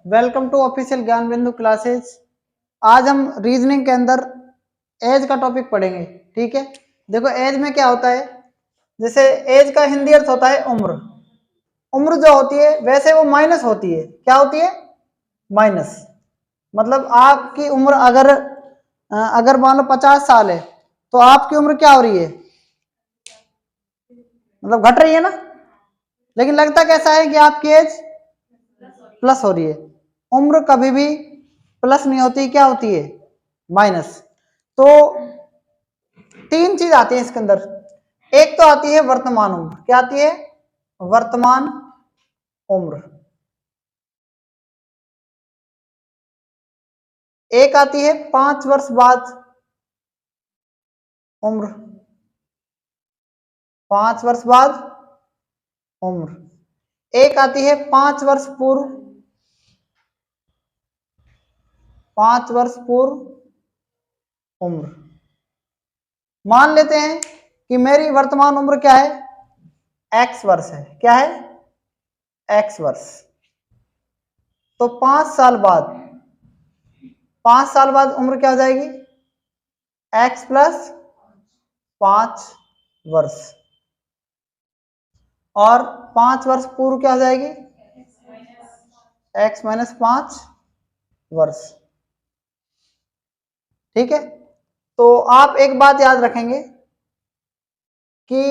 Welcome to official ज्ञान बिंदु classes. आज हम रीजनिंग के अंदर एज का टॉपिक पढ़ेंगे। ठीक है, देखो एज में क्या होता है। जैसे एज का हिंदी अर्थ होता है उम्र। उम्र जो होती है वैसे वो माइनस होती है। क्या होती है? माइनस। मतलब आपकी उम्र अगर मान लो 50 साल है तो आपकी उम्र क्या हो रही है? मतलब घट रही है ना। लेकिन लगता कैसा है कि आपकी एज प्लस हो रही है। उम्र कभी भी प्लस नहीं होती, क्या होती है? माइनस। तो तीन चीज आती है इसके अंदर। एक तो आती है वर्तमान उम्र। क्या आती है? वर्तमान उम्र। एक आती है 5 वर्ष बाद उम्र। 5 वर्ष बाद उम्र। एक आती है 5 वर्ष पूर्व। 5 वर्ष पूर्व उम्र। मान लेते हैं कि मेरी वर्तमान उम्र क्या है? एक्स वर्ष है। क्या है? एक्स वर्ष। तो 5 साल बाद उम्र क्या हो जाएगी? एक्स प्लस 5 वर्ष। और 5 वर्ष पूर्व क्या हो जाएगी? एक्स माइनस 5 वर्ष। ठीक है, तो आप एक बात याद रखेंगे कि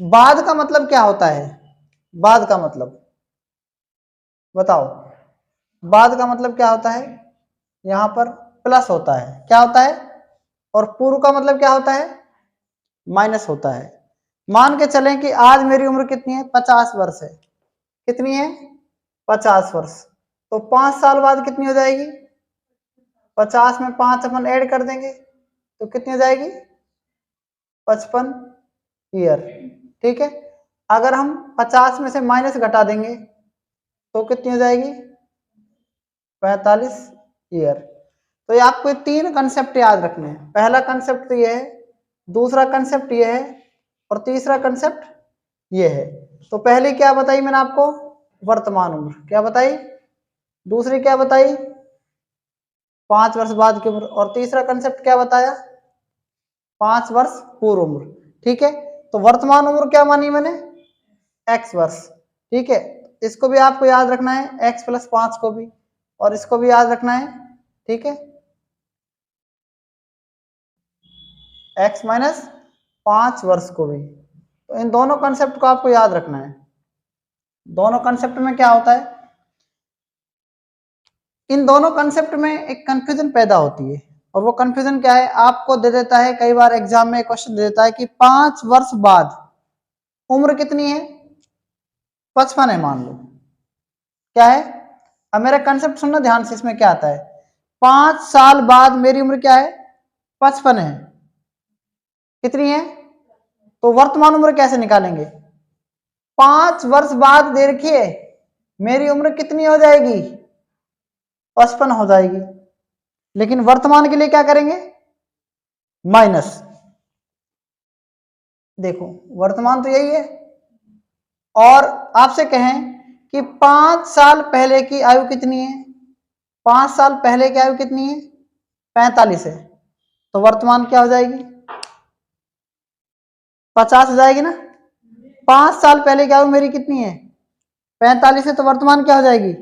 बाद का मतलब क्या होता है? बाद का मतलब बताओ। बाद का मतलब क्या होता है? यहां पर प्लस होता है। क्या होता है? और पूर्व का मतलब क्या होता है? माइनस होता है। मान के चलें कि आज मेरी उम्र कितनी है? 50 वर्ष है। कितनी है? 50 वर्ष। तो 5 साल बाद कितनी हो जाएगी? 50 में 5 अपन ऐड कर देंगे तो कितनी हो जाएगी? 55 ईयर। ठीक है, अगर हम 50 में से माइनस घटा देंगे तो कितनी हो जाएगी? 45 ईयर। तो ये आपको 3 कंसेप्ट याद रखने हैं। पहला कंसेप्ट तो ये है, दूसरा कंसेप्ट ये है, और तीसरा कंसेप्ट ये है। तो पहली क्या बताई मैंने आपको? वर्तमान उम्र। क्या बताई? दूसरी क्या बताई? 5 वर्ष बाद की उम्र। और तीसरा कंसेप्ट क्या बताया? 5 वर्ष पूर्व उम्र। ठीक है, तो वर्तमान उम्र क्या मानी मैंने? एक्स वर्ष। ठीक है, इसको भी आपको याद रखना है, एक्स प्लस 5 को भी, और इसको भी याद रखना है। ठीक है, एक्स माइनस 5 वर्ष को भी। तो इन दोनों कंसेप्ट को आपको याद रखना है। दोनों कंसेप्ट में क्या होता है? इन दोनों कंसेप्ट में एक कंफ्यूजन पैदा होती है। और वो कंफ्यूजन क्या है? आपको दे देता है, कई बार एग्जाम में क्वेश्चन दे देता है कि 5 वर्ष बाद उम्र कितनी है? 55 है मान लो। क्या है? अब मेरा कंसेप्ट सुनना ध्यान से, इसमें क्या आता है। 5 साल बाद मेरी उम्र क्या है? 55 है। कितनी है? तो वर्तमान उम्र कैसे निकालेंगे? 5 वर्ष बाद देखिए मेरी उम्र कितनी हो जाएगी? 55 हो जाएगी। लेकिन वर्तमान के लिए क्या करेंगे? माइनस। देखो वर्तमान तो यही है। और आपसे कहें कि 5 साल पहले की आयु कितनी है? 5 साल पहले की आयु कितनी है? 45 है। तो वर्तमान क्या हो जाएगी? 50 हो जाएगी ना। 5 साल पहले की आयु मेरी कितनी है? 45 है। तो वर्तमान क्या हो जाएगी?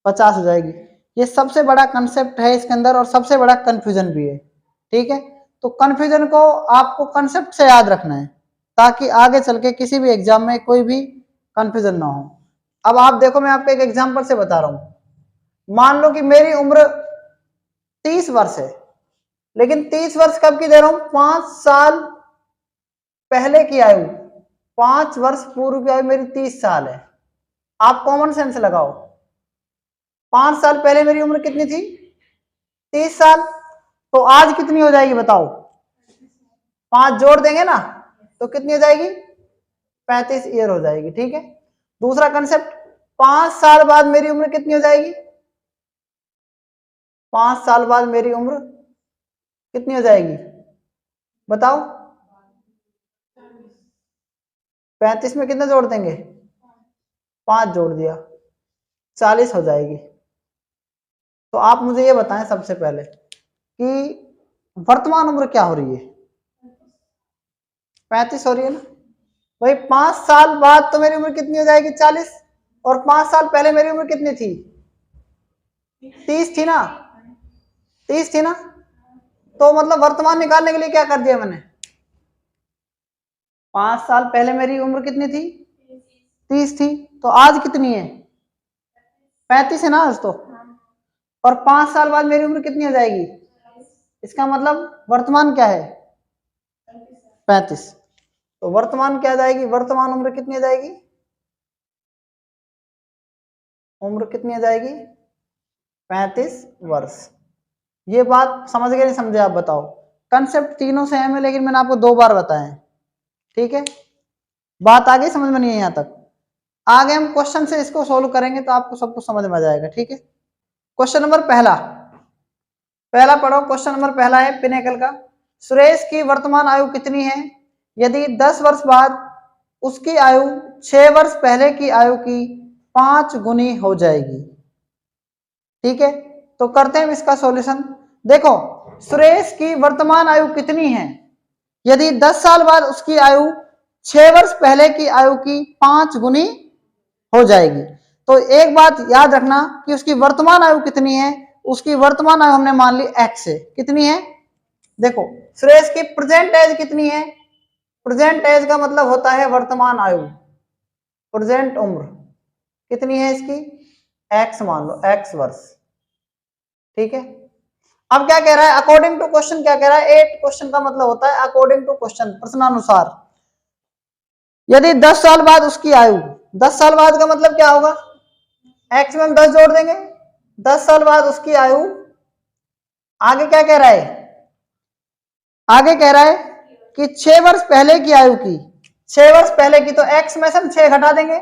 50 हो जाएगी। ये सबसे बड़ा कंसेप्ट है इसके अंदर, और सबसे बड़ा कंफ्यूजन भी है। ठीक है, तो कंफ्यूजन को आपको कंसेप्ट से याद रखना है ताकि आगे चल के किसी भी एग्जाम में कोई भी कंफ्यूजन ना हो। अब आप देखो, मैं आपको एक एग्जांपल से बता रहा हूं। मान लो कि मेरी उम्र 30 वर्ष है, लेकिन 30 वर्ष कब की दे रहा हूं? 5 साल पहले की आयु। 5 वर्ष पूर्व की आयु मेरी 30 साल है। आप कॉमन सेंस लगाओ। 5 साल पहले मेरी उम्र कितनी थी? 30 साल। तो आज कितनी हो जाएगी बताओ? 5 जोड़ देंगे ना तो कितनी हो जाएगी? 35 ईयर हो जाएगी। ठीक है, दूसरा कंसेप्ट, 5 साल बाद मेरी उम्र कितनी हो जाएगी? 5 साल बाद मेरी उम्र कितनी हो जाएगी बताओ? 35 में कितना जोड़ देंगे? 5 जोड़ दिया। 40 हो जाएगी। तो आप मुझे ये बताएं सबसे पहले कि वर्तमान उम्र क्या हो रही है? 35 हो रही है ना भाई। 5 साल बाद तो मेरी उम्र कितनी हो जाएगी? 40। और 5 साल पहले मेरी उम्र कितनी थी? 30 थी ना? 30 थी ना? तो मतलब वर्तमान निकालने के लिए क्या कर दिया मैंने? 5 साल पहले मेरी उम्र कितनी थी? 30 थी। तो आज कितनी है? 35 है ना आज तो। और 5 साल बाद मेरी उम्र कितनी हो जाएगी? इसका मतलब वर्तमान क्या है? 35। तो वर्तमान क्या जाएगी? वर्तमान उम्र कितनी हो जाएगी? उम्र कितनी आ जाएगी? 35 वर्ष। ये बात समझ गए नहीं समझे? आप बताओ। कंसेप्ट तीनों सेम है लेकिन मैंने आपको 2 बार बताया है। ठीक है, बात आ गई समझ में? नहीं है यहाँ तक? आगे हम क्वेश्चन से इसको सोल्व करेंगे तो आपको सब कुछ समझ में आ जाएगा। ठीक है, क्वेश्चन नंबर पहला पढ़ो। क्वेश्चन नंबर पहला है पिनेकल का। सुरेश की वर्तमान आयु कितनी है यदि 10 वर्ष बाद उसकी आयु 6 वर्ष पहले की आयु की 5 गुनी हो जाएगी? ठीक है, तो करते हैं इसका सॉल्यूशन। देखो, सुरेश की वर्तमान आयु कितनी है यदि 10 साल बाद उसकी आयु 6 वर्ष पहले की आयु की 5 गुनी हो जाएगी। तो एक बात याद रखना कि उसकी वर्तमान आयु कितनी है। उसकी वर्तमान आयु हमने मान ली x है। कितनी है? देखो, सुरेश की प्रेजेंट एज कितनी है? प्रेजेंट एज का मतलब होता है वर्तमान आयु। प्रेजेंट उम्र कितनी है इसकी? x मान लो, x वर्ष। ठीक है, अब क्या कह रहा है? अकॉर्डिंग टू क्वेश्चन क्या कह रहा है? 8 क्वेश्चन का मतलब होता है अकॉर्डिंग टू क्वेश्चन, प्रश्नानुसार। यदि 10 साल बाद उसकी आयु, 10 साल बाद का मतलब क्या होगा? एक्स में हम 10 जोड़ देंगे। 10 साल बाद उसकी आयु, आगे क्या कह रहा है? आगे कह रहा है कि 6 वर्ष पहले की आयु की, 6 वर्ष पहले की, तो एक्स में से हम 6 घटा देंगे।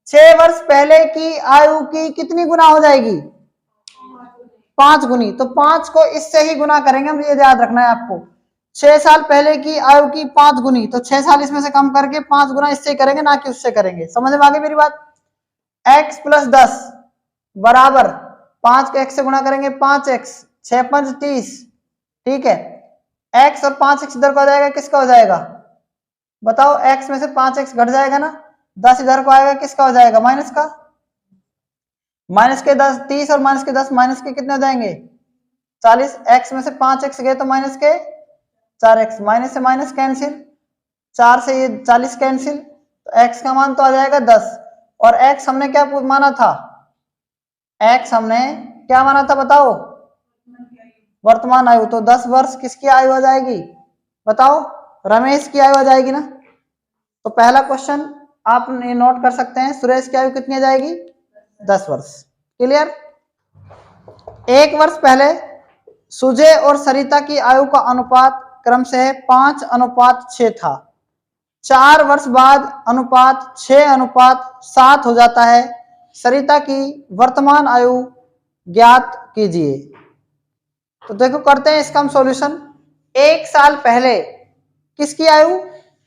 6 वर्ष पहले की आयु की कितनी गुना हो जाएगी? 5 गुनी। तो 5 को इससे ही गुना करेंगे हम, ये याद रखना है आपको। 6 साल पहले की आयु की 5 गुनी, तो 6 साल इसमें से कम करके 5 गुना इससे करेंगे, ना कि उससे करेंगे। समझ में आ गई मेरी बात? x + 10 बराबर 5 को x से गुणा करेंगे 5x, 6 × 5 = 30। ठीक है, x और 5x इधर को आ जाएगा, किसका हो जाएगा? बताओ, x में से 5x घट जाएगा ना, 10 इधर को आएगा, किसका हो जाएगा? माइनस का। माइनस के 10, 30 और माइनस के 10, माइनस के कितने हो जाएंगे? 40। x में से 5x गए तो माइनस के 4x, माइनस से माइनस कैंसिल, 4 से ये 40 कैंसिल, तो x का मान तो आ जाएगा 10। और x हमने क्या माना था? x हमने क्या माना था बताओ? वर्तमान आयु। तो 10 वर्ष किसकी आयु आ जाएगी? बताओ, रमेश की आयु आ जाएगी ना। तो पहला क्वेश्चन आप नोट कर सकते हैं, सुरेश की आयु कितनी आ जाएगी? 10 वर्ष। क्लियर? 1 वर्ष पहले सुजय और सरिता की आयु का अनुपात क्रमशः 5:6 था। 4 वर्ष बाद अनुपात 6:7 हो जाता है। सरिता की वर्तमान आयु ज्ञात कीजिए। तो देखो, करते हैं इसका हम सॉल्यूशन। 1 साल पहले किसकी आयु?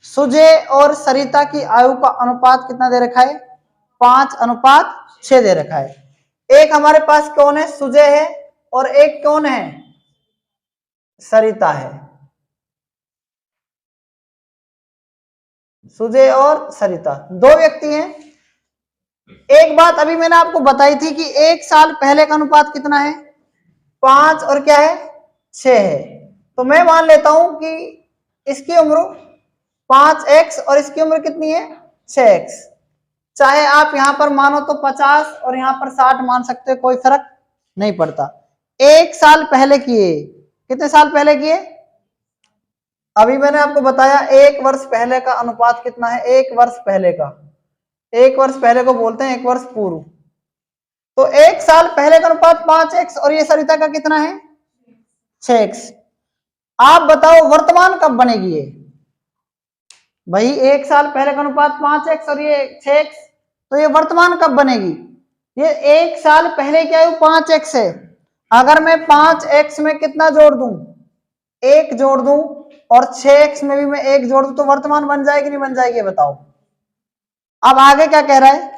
सुजय और सरिता की आयु का अनुपात कितना दे रखा है? 5:6 दे रखा है। एक हमारे पास कौन है? सुजय है, और एक कौन है? सरिता है। सुजय और सरिता 2 व्यक्ति हैं। एक बात अभी मैंने आपको बताई थी कि 1 साल पहले का अनुपात कितना है? 5 और क्या है? 6 है। तो मैं मान लेता हूं कि इसकी उम्र 5x और इसकी उम्र कितनी है? 6x। चाहे आप यहां पर मानो तो 50 और यहां पर 60 मान सकते हो, कोई फर्क नहीं पड़ता। 1 साल पहले किए, कितने साल पहले किए? अभी मैंने आपको बताया 1 वर्ष पहले का अनुपात कितना है? 1 वर्ष पहले का, 1 वर्ष पहले को बोलते हैं 1 वर्ष पूर्व। तो 1 साल पहले का अनुपात 5x और ये सरिता का कितना है? 6x। आप बताओ वर्तमान कब बनेगी ये? भाई 1 साल पहले का अनुपात 5x और ये 6x, तो ये वर्तमान कब बनेगी? ये 1 साल पहले की आयु 5x है। अगर मैं 5x में कितना जोड़ दूं? 1 जोड़ दूं, और 6x में भी मैं 1 जोड़ दूं, तो वर्तमान बन जाएगी नहीं बन जाएगी? बताओ। अब आगे क्या कह रहा है?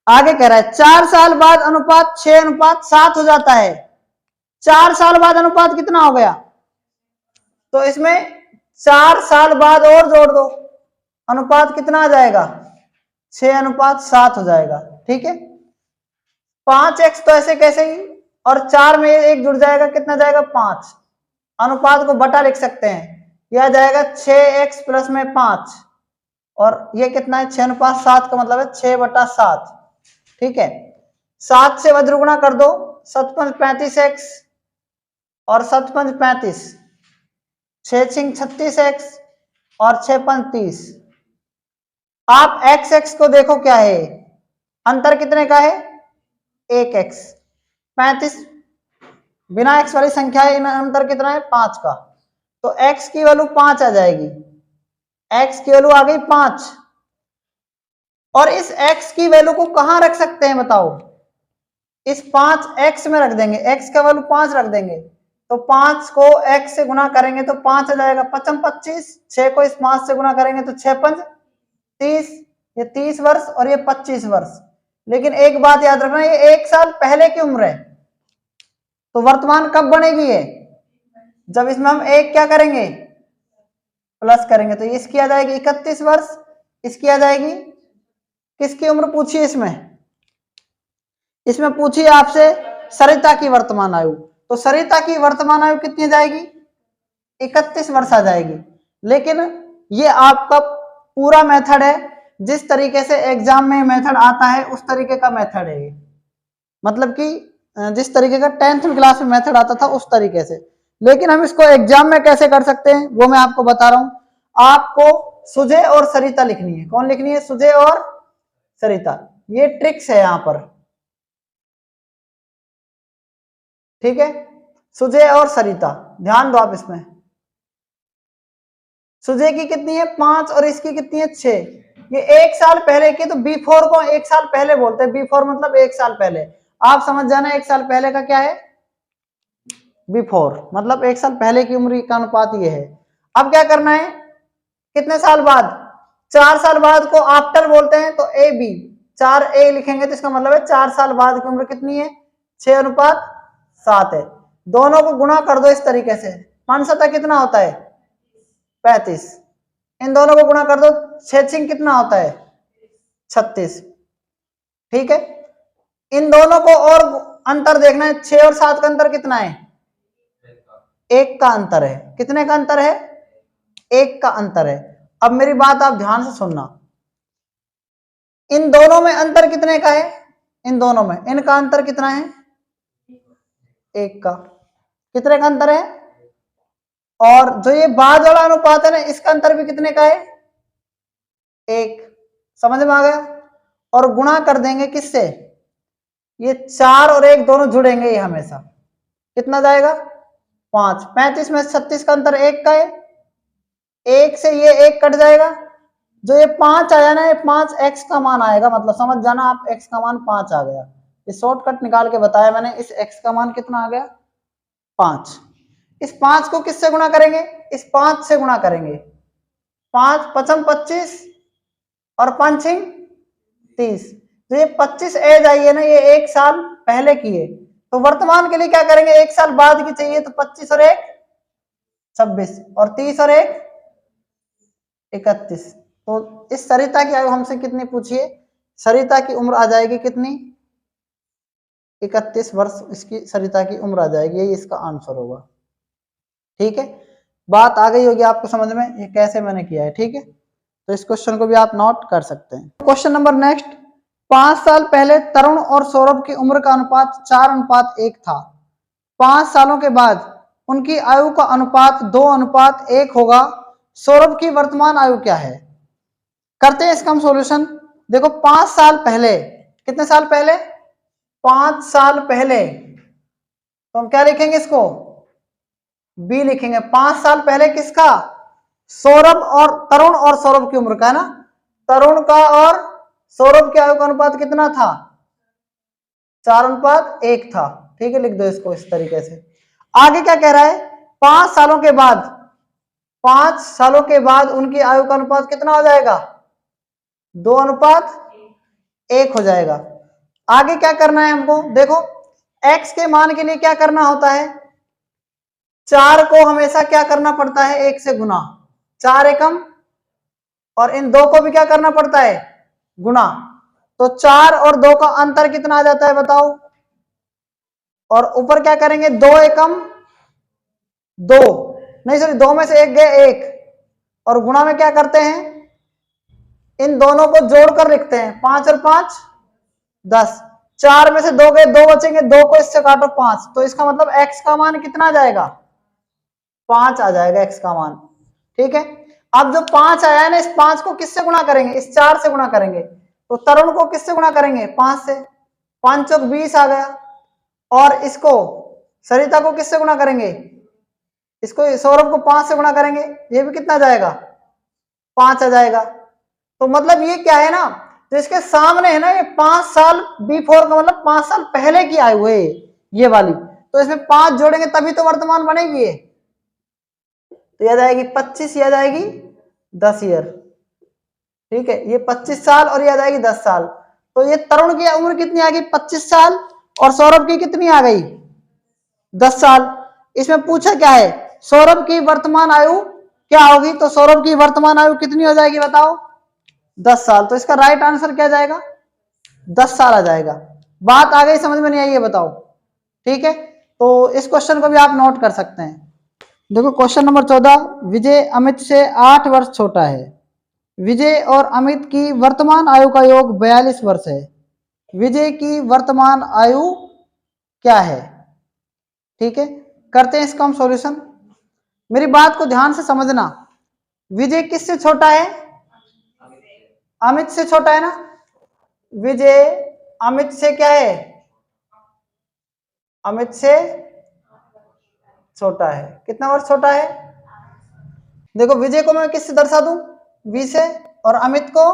आगे कह रहा है 4 साल बाद अनुपात 6:7 हो जाता है। 4 साल बाद अनुपात कितना हो गया? तो इसमें 4 साल बाद और जोड़ दो, अनुपात कितना आ जाएगा? 6:7 हो जाएगा। ठीक है, 5x तो ऐसे कैसे ही, और 4 में 1 जुड़ जाएगा, कितना जाएगा? 5। अनुपात को बटा लिख सकते हैं, यह आ जाएगा 6x प्लस में 5, और ये कितना है? 6:7 का मतलब है 6/7। ठीक है, 7 से वज्र गुणा कर दो, 7×5 35x और 7×5 35, 6×6 36x और 6×5 30। आप x को देखो क्या है, अंतर कितने का है? 1x। 35 बिना x वाली संख्या है, अंतर कितना है? 5 का। तो x की वैल्यू 5 आ जाएगी, x की वैल्यू आ गई 5। और इस x की वैल्यू को कहां रख सकते हैं बताओ? इस 5x में रख देंगे, x का वैल्यू 5 रख देंगे, तो 5 को x से गुना करेंगे तो 5 आ जाएगा। 5×5 25, 6 को इस 5 से गुना करेंगे तो 6×5 30, ये 30 वर्ष और ये 25 वर्ष। लेकिन एक बात याद रखना, ये 1 साल पहले की उम्र है, तो वर्तमान कब बनेगी ये? जब इसमें हम एक क्या करेंगे? प्लस करेंगे। तो इसकी आ जाएगी 31 वर्ष, इसकी आ जाएगी, किसकी उम्र पूछी इसमें? इसमें पूछी आपसे सरिता की वर्तमान आयु। तो सरिता की वर्तमान आयु कितनी जाएगी? 31 वर्ष आ जाएगी। लेकिन ये आपका पूरा मेथड है, जिस तरीके से एग्जाम में मेथड आता है उस तरीके का मेथड है ये, मतलब कि जिस तरीके का 10th क्लास में मेथड आता था उस तरीके से। लेकिन हम इसको एग्जाम में कैसे कर सकते हैं वो मैं आपको बता रहा हूं। आपको सुजय और सरिता लिखनी है। कौन लिखनी है? सुजय और सरिता। ये ट्रिक्स है यहां पर। ठीक है, सुजय और सरिता, ध्यान दो आप इसमें। सुजय की कितनी है? 5 और इसकी कितनी है? 6। ये 1 साल पहले की, तो बिफोर को 1 साल पहले बोलते हैं। बिफोर मतलब 1 साल पहले। आप समझ जाना 1 साल पहले का क्या है? बिफोर मतलब 1 साल पहले की उम्र का अनुपात ये है। अब क्या करना है? कितने साल बाद? 4 साल बाद को आफ्टर बोलते हैं, तो ए बी 4a लिखेंगे तो इसका मतलब है 4 साल बाद की उम्र कितनी है? 6:7 है। दोनों को गुणा कर दो इस तरीके से, 5 कितना होता है? 35। इन दोनों को गुणा कर दो, 6×6 कितना होता है? 36। ठीक है, इन दोनों को और अंतर देखना है, 6 और 7 का अंतर कितना है? 1 का अंतर है। कितने का अंतर है? 1 का अंतर है। अब मेरी बात आप ध्यान से सुनना, इन दोनों में अंतर कितने का है? इन दोनों में इनका अंतर कितना है? 1 का। कितने का अंतर है? और जो ये बाद वाला अनुपात है ना, इसका अंतर भी कितने का है? 1। समझ में आ गया? और गुणा कर देंगे किससे? ये 4 और 1 दोनों जुड़ेंगे ये हमेशा। कितना जाएगा? 5। 35 में 36 का अंतर 1 का है, 1 से ये 1 कट जाएगा, जो ये 5 आया ना, ये 5 x का मान आएगा। मतलब समझ जाना आप, x का मान 5 आ गया। ये शॉर्टकट निकाल के बताया मैंने। इस x का मान कितना आ गया? 5। इस 5 को किससे गुणा करेंगे? इस 5 से गुणा करेंगे। 5×5 25 और 5×6 30। तो ये 25 एज आई है ना, ये 1 साल पहले की है। तो वर्तमान के लिए क्या करेंगे? 1 साल बाद की चाहिए, तो 25 और 1 26 और 30 और 1 31। तो इस सरिता की आयु हमसे कितनी पूछी है? सरिता की उम्र आ जाएगी कितनी? 31 वर्ष इसकी सरिता की उम्र आ जाएगी। यही इसका आंसर होगा। ठीक है, बात आ गई होगी आपको समझ में, ये कैसे मैंने किया है। ठीक है, तो इस क्वेश्चन को भी आप नोट कर सकते हैं। क्वेश्चन नंबर नेक्स्ट, 5 साल पहले तरुण और सौरभ की उम्र का अनुपात 4:1 था। 5 सालों के बाद उनकी आयु का अनुपात 2:1 होगा। सौरभ की वर्तमान आयु क्या है? करते हैं इसका हम सॉल्यूशन। देखो 5 साल पहले, कितने साल पहले? 5 साल पहले, तो हम क्या लिखेंगे इसको? बी लिखेंगे। 5 साल पहले किसका? सौरभ और तरुण और सौरभ की उम्र का है ना। तरुण का और सौरभ की आयु का अनुपात कितना था? 4:1 था। ठीक है, लिख दो इसको इस तरीके से। आगे क्या कह रहा है? 5 सालों के बाद, 5 सालों के बाद उनकी आयु का अनुपात कितना हो जाएगा? 2:1 हो जाएगा। आगे क्या करना है हमको, देखो x के मान के लिए क्या करना होता है, 4 को हमेशा क्या करना पड़ता है, 1 से गुना, 4 एकम, और इन 2 को भी क्या करना पड़ता है, गुना। तो 4 और 2 का अंतर कितना आ जाता है बताओ, और ऊपर क्या करेंगे, 2 एकम 2, नहीं सॉरी 2 में से 1 गए 1, और गुणा में क्या करते हैं, इन दोनों को जोड़कर लिखते हैं, 5 और 5 10, 4 में से 2 गए 2 बचेंगे, 2 को इससे काटो 5, तो इसका मतलब x का मान कितना आ जाएगा, 5 आ जाएगा x का मान। ठीक है, अब जो 5 आया है ना, इस 5 को किससे गुणा करेंगे, इस 4 से गुणा करेंगे, तो तरुण को किससे गुणा करेंगे, 5 से, 5 चौक 20 आ गया, और इसको सरिता को किससे गुणा करेंगे, इसको सौरभ को 5 से गुणा करेंगे, ये भी कितना जाएगा, 5 आ जाएगा। तो मतलब ये क्या है ना, तो इसके सामने है ना, ये 5 साल बिफोर का मतलब 5 साल पहले की आयु है ये वाली, तो इसमें 5 जोड़ेंगे तभी तो वर्तमान बनेगी ये, तो याद आएगी 25, याद आएगी 10 ईयर। ठीक है, ये 25 साल और याद आएगी 10 साल, तो ये तरुण की उम्र कितनी आ गई, 25 साल, और सौरभ की कितनी आ गई, 10 साल। इसमें पूछा क्या है, सौरभ की वर्तमान आयु क्या होगी, तो सौरभ की वर्तमान आयु कितनी हो जाएगी बताओ, 10 साल। तो इसका राइट आंसर क्या जाएगा, 10 साल आ जाएगा। बात आ गई, समझ में नहीं आई ये बताओ। ठीक है, तो इस क्वेश्चन को भी आप नोट कर सकते हैं। देखो क्वेश्चन नंबर 14, विजय अमित से 8 वर्ष छोटा है, विजय और अमित की वर्तमान आयु का योग 42 वर्ष है, विजय की वर्तमान आयु क्या है। ठीक है, करते हैं इसका हम सॉल्यूशन। मेरी बात को ध्यान से समझना, विजय किससे छोटा है, अमित से छोटा है ना, विजय अमित से क्या है, अमित से छोटा है, कितना वर्ष छोटा है, देखो विजय को मैं किससे दर्शा दूं, v से, और अमित को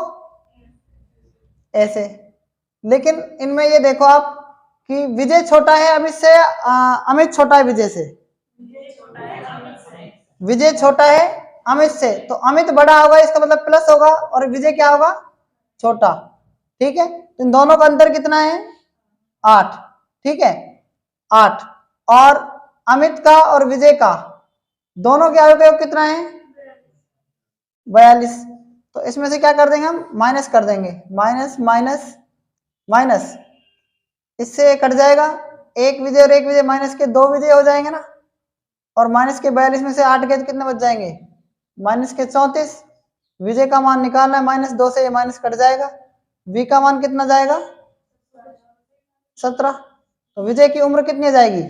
ऐसे। लेकिन इनमें ये देखो आप कि विजय छोटा है अमित से, अमित छोटा है विजय से, विजय छोटा है अमित से, तो अमित बड़ा होगा, इसका मतलब प्लस होगा, और विजय क्या होगा, छोटा। ठीक है, तो इन दोनों का अंतर कितना है, 8। ठीक है, 8, और अमित का और विजय का दोनों के आयु का योग कितना है, 42। तो इसमें से क्या कर देंगे हम, माइनस कर देंगे, माइनस माइनस माइनस, इससे कट जाएगा, एक विजय और एक विजय माइनस के 2 विजय हो जाएंगे ना, और माइनस के 42 में से 8 गए कितने बच जाएंगे, माइनस के 34। विजय का मान निकालना है, -2 से ये माइनस कट जाएगा, v का मान कितना जाएगा, 17। तो विजय की उम्र कितनी जाएगी,